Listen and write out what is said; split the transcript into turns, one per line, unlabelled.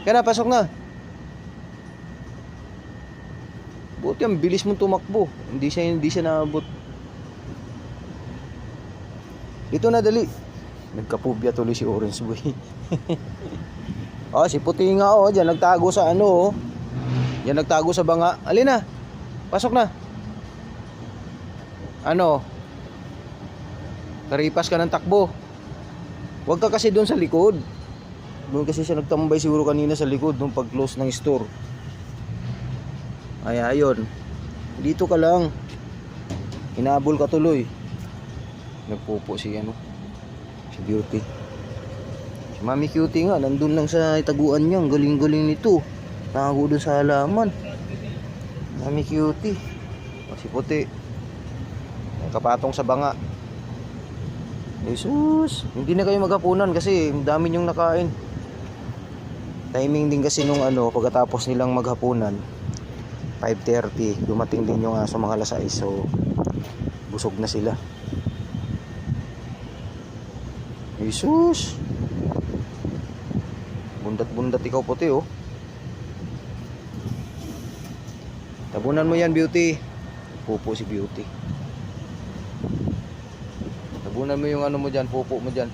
Kaya na, pasok na. Buti ang bilis mong tumakbo. Hindi siya naabot. Dito na, dali. Nagkapubya tuloy si Orange Boy. Si puti nga diyan nagtago sa ano Diyan nagtago sa banga. Alin na. Pasok na. Karipas ka ng takbo. Huwag ka kasi doon sa likod. Doon kasi siya nagtambay siguro kanina sa likod nung pag-close ng store. Ay, ayun. Dito ka lang. Hinabol ka tuloy. Nagpupo si Beauty. Si Mami Cutie nga, nandun lang sa itaguan niya. Ang galing-galing nito. Tago dun sa halaman. Mami Cutie. Si Puti. Nakapatong sa banga. Jesus, hindi na kayo maghapunan kasi dami niyong nakain. Timing din kasi nung pagkatapos nilang maghapunan 5:30, dumating din yung aso mga alas 6, so busog na sila. Jesus, bundat-bundat ikaw Puti Tabunan mo yan Beauty. Pupo si Beauty. Tabunan mo yung mo dyan, pupo mo dyan.